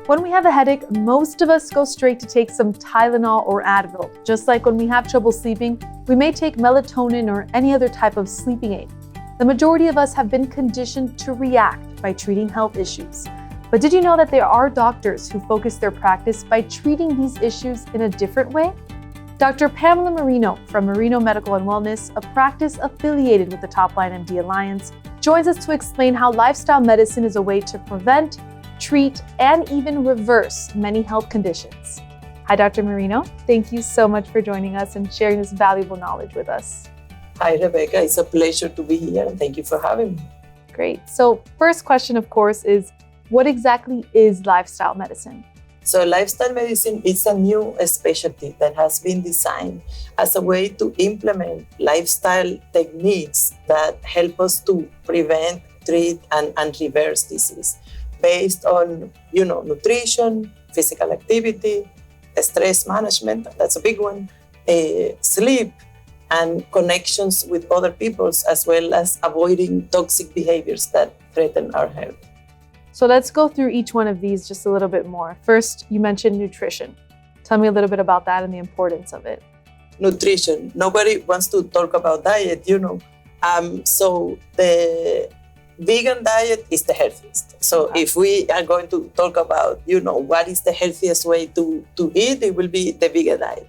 When we have a headache, most of us go straight to take some Tylenol or Advil. Just like when we have trouble sleeping, we may take melatonin or any other type of sleeping aid. The majority of us have been conditioned to react by treating health issues. But did you know that there are doctors who focus their practice by treating these issues in a different way? Dr. Pamela Merino from Merino Medical and Wellness, a practice affiliated with the Topline MD Alliance, joins us to explain how lifestyle medicine is a way to prevent, treat, and even reverse many health conditions. Hi, Dr. Merino. Thank you so much for joining us and sharing this valuable knowledge with us. Hi, Rebecca. It's a pleasure to be here, and thank you for having me. Great. So first question, of course, is what exactly is lifestyle medicine? So lifestyle medicine is a new specialty that has been designed as a way to implement lifestyle techniques that help us to prevent, treat, and reverse disease based on, nutrition, physical activity, stress management, that's a big one, sleep, and connections with other people, as well as avoiding toxic behaviors that threaten our health. So let's go through each one of these just a little bit more. First, you mentioned nutrition. Tell me a little bit about that and the importance of it. Nutrition. Nobody wants to talk about diet, So the vegan diet is the healthiest. So if we are going to talk about, what is the healthiest way to eat, it will be the vegan diet.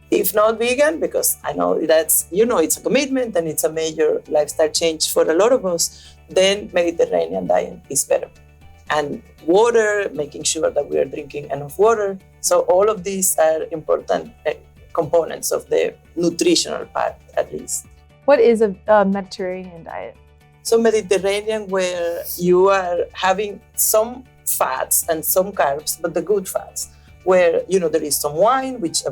If not vegan, because I know that's, it's a commitment and it's a major lifestyle change for a lot of us, then Mediterranean diet is better. And water, making sure that we are drinking enough water. So all of these are important components of the nutritional part, at least. What is a Mediterranean diet? So Mediterranean, where you are having some fats and some carbs, but the good fats, where, there is some wine, which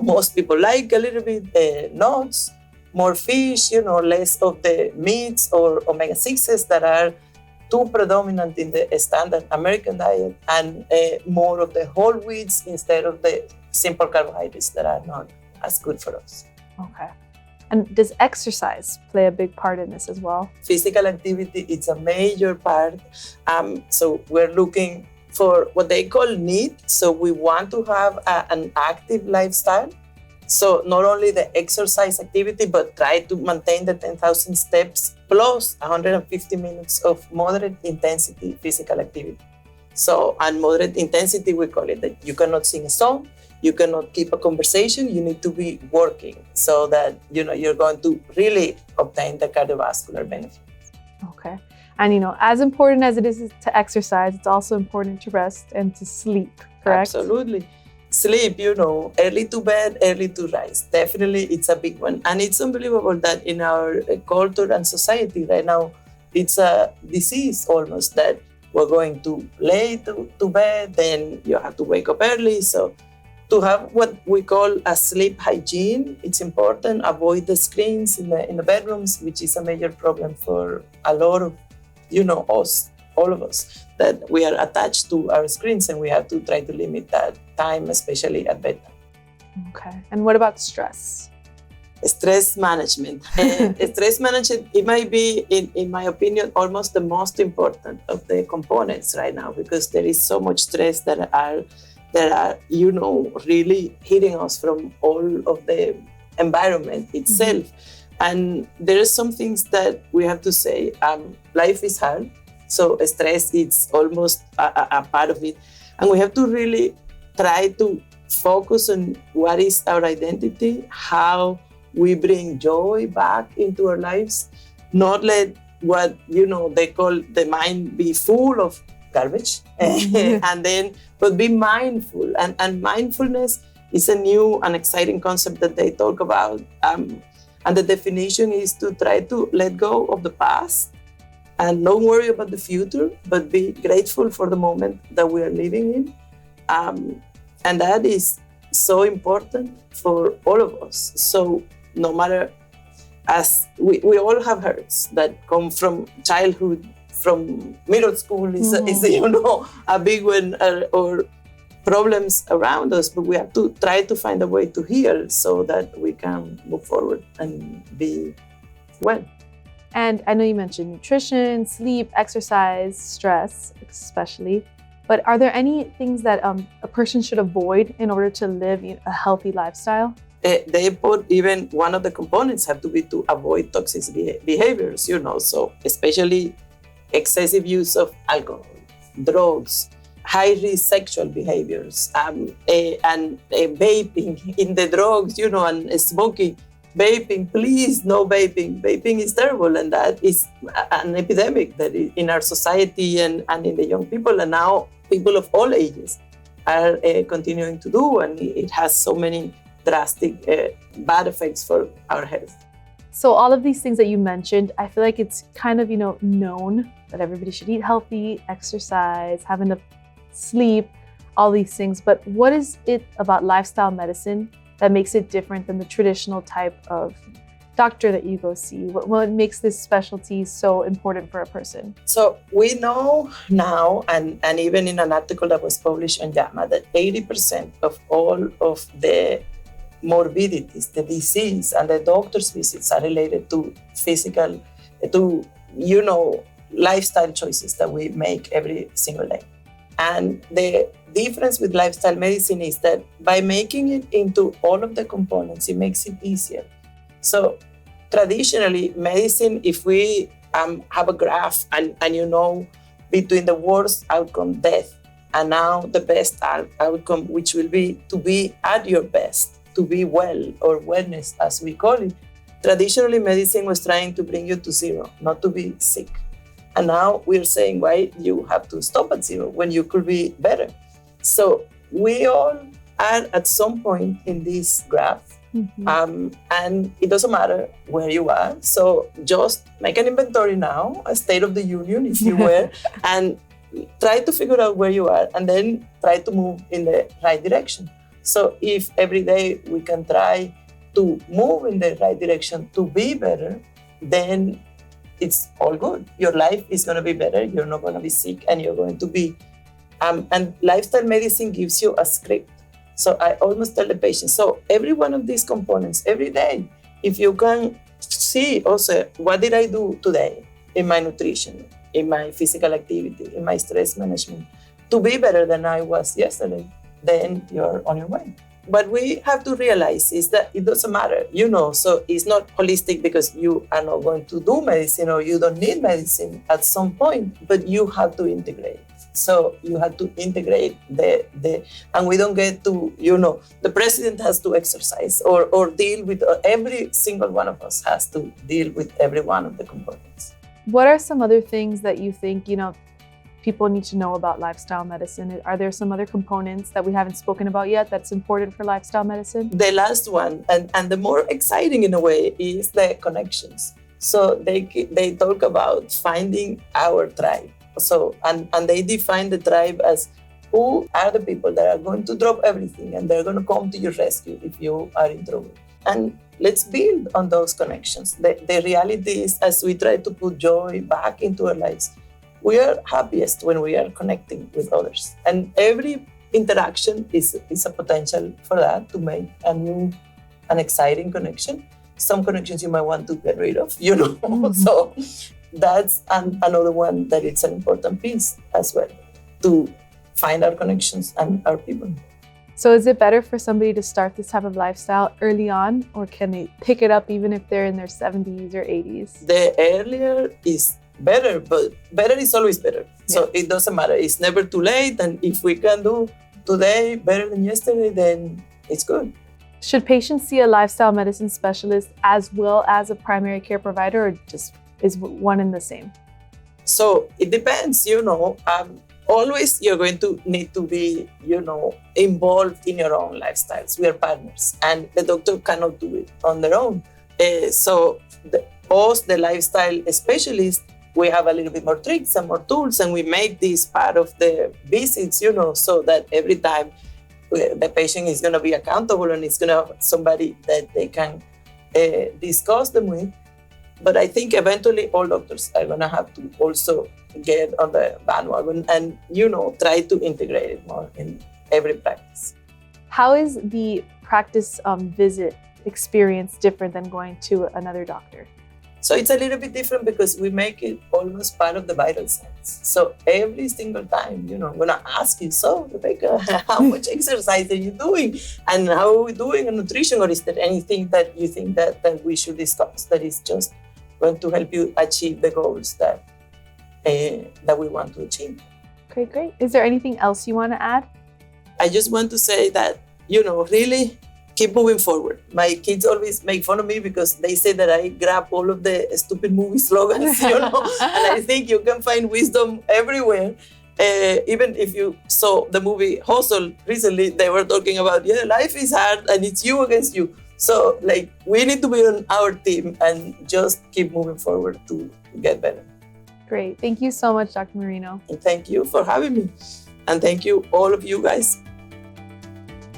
most people like a little bit, nuts, more fish, less of the meats or omega-6s that are too predominant in the standard American diet, and more of the whole wheats instead of the simple carbohydrates that are not as good for us. Okay. And does exercise play a big part in this as well? Physical activity is a major part. So we're looking for what they call NEAT. So we want to have an active lifestyle. So not only the exercise activity, but try to maintain the 10,000 steps plus 150 minutes of moderate intensity physical activity. So, and moderate intensity, we call it that you cannot sing a song, you cannot keep a conversation, you need to be working so that, you're going to really obtain the cardiovascular benefits. Okay. And, as important as it is to exercise, it's also important to rest and to sleep, correct? Absolutely. Sleep, early to bed, early to rise. Definitely, it's a big one. And it's unbelievable that in our culture and society right now, it's a disease almost that we're going too late to bed, then you have to wake up early. So to have what we call a sleep hygiene, it's important. Avoid the screens in the bedrooms, which is a major problem for a lot of, us. All of us, that we are attached to our screens, and we have to try to limit that time, especially at bedtime. Okay. And what about stress? Stress management. Stress management, it might be, in my opinion, almost the most important of the components right now, because there is so much stress that are really hitting us from all of the environment itself. Mm-hmm. And there are some things that we have to say. Life is hard. So stress is almost a part of it. And we have to really try to focus on what is our identity, how we bring joy back into our lives, not let what, they call the mind be full of garbage, but be mindful. And mindfulness is a new and exciting concept that they talk about. And the definition is to try to let go of the past and don't worry about the future, but be grateful for the moment that we are living in. And that is so important for all of us. So no matter, as we all have hurts that come from childhood, from middle school is a big one, or problems around us, but we have to try to find a way to heal so that we can move forward and be well. And I know you mentioned nutrition, sleep, exercise, stress, especially. But are there any things that a person should avoid in order to live a healthy lifestyle? They put even one of the components have to be to avoid toxic behaviors, so especially excessive use of alcohol, drugs, high-risk sexual behaviors, and vaping in the drugs, and smoking. Vaping, please, no vaping. Vaping is terrible, and that is an epidemic that is in our society and in the young people, and now people of all ages are continuing to do, and it has so many drastic bad effects for our health. So all of these things that you mentioned, I feel like it's kind of, known that everybody should eat healthy, exercise, have enough sleep, all these things. But what is it about lifestyle medicine that makes it different than the traditional type of doctor that you go see? What makes this specialty so important for a person? So we know now, and even in an article that was published on JAMA, that 80% of all of the morbidities, the disease, and the doctor's visits are related to physical, lifestyle choices that we make every single day. And the difference with lifestyle medicine is that by making it into all of the components, it makes it easier. So traditionally, medicine, if we have a graph and between the worst outcome, death, and now the best outcome, which will be to be at your best, to be well, or wellness as we call it. Traditionally, medicine was trying to bring you to zero, not to be sick. And now we're saying, why you have to stop at zero when you could be better? So we all are at some point in this graph. Mm-hmm. And it doesn't matter where you are. So just make an inventory now, a State of the Union, if you will, and try to figure out where you are and then try to move in the right direction. So if every day we can try to move in the right direction to be better, then it's all good. Your life is going to be better. You're not going to be sick, and you're going to be. And lifestyle medicine gives you a script. So I almost tell the patient, so every one of these components, every day, if you can see also, what did I do today in my nutrition, in my physical activity, in my stress management, to be better than I was yesterday, then you're on your way. What we have to realize is that it doesn't matter, so it's not holistic because you are not going to do medicine or you don't need medicine at some point, but you have to integrate. So you have to integrate and we don't get to, the president has to exercise or deal with, every single one of us has to deal with every one of the components. What are some other things that you think, people need to know about lifestyle medicine? Are there some other components that we haven't spoken about yet that's important for lifestyle medicine? The last one, and the more exciting in a way, is the connections. So they talk about finding our tribe. So, and they define the tribe as who are the people that are going to drop everything and they're going to come to your rescue if you are in trouble. And let's build on those connections. The reality is, as we try to put joy back into our lives, we are happiest when we are connecting with others. And every interaction is a potential for that, to make an exciting connection. Some connections you might want to get rid of, Mm-hmm. So that's another one that it's an important piece as well, to find our connections and our people. So is it better for somebody to start this type of lifestyle early on, or can they pick it up even if they're in their 70s or 80s? The earlier is better, but better is always better. Yeah. So it doesn't matter. It's never too late. And if we can do today better than yesterday, then it's good. Should patients see a lifestyle medicine specialist as well as a primary care provider, or just is one and the same? So it depends, always you're going to need to be, involved in your own lifestyles. We are partners and the doctor cannot do it on their own. So the lifestyle specialist, we have a little bit more tricks and more tools, and we make this part of the visits, so that every time the patient is going to be accountable and it's going to have somebody that they can discuss them with. But I think eventually all doctors are going to have to also get on the bandwagon and, try to integrate it more in every practice. How is the practice visit experience different than going to another doctor? So it's a little bit different because we make it almost part of the vital signs. So every single time, I'm going to ask you, so Rebecca, how much exercise are you doing? And how are we doing on nutrition? Or is there anything that you think that we should discuss that is just going to help you achieve the goals that we want to achieve? Okay, great. Is there anything else you want to add? I just want to say that, really keep moving forward. My kids always make fun of me because they say that I grab all of the stupid movie slogans, and I think you can find wisdom everywhere. Even if you saw the movie Hustle recently, they were talking about, life is hard and it's you against you. So we need to be on our team and just keep moving forward to get better. Great. Thank you so much, Dr. Merino. And thank you for having me. And thank you, all of you guys.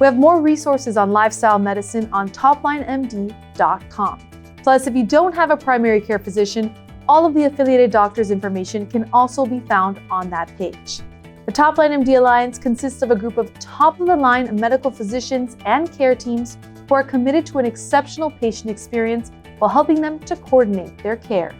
We have more resources on lifestyle medicine on toplinemd.com. Plus, if you don't have a primary care physician, all of the affiliated doctors' information can also be found on that page. The Topline MD Alliance consists of a group of top-of-the-line medical physicians and care teams who are committed to an exceptional patient experience while helping them to coordinate their care.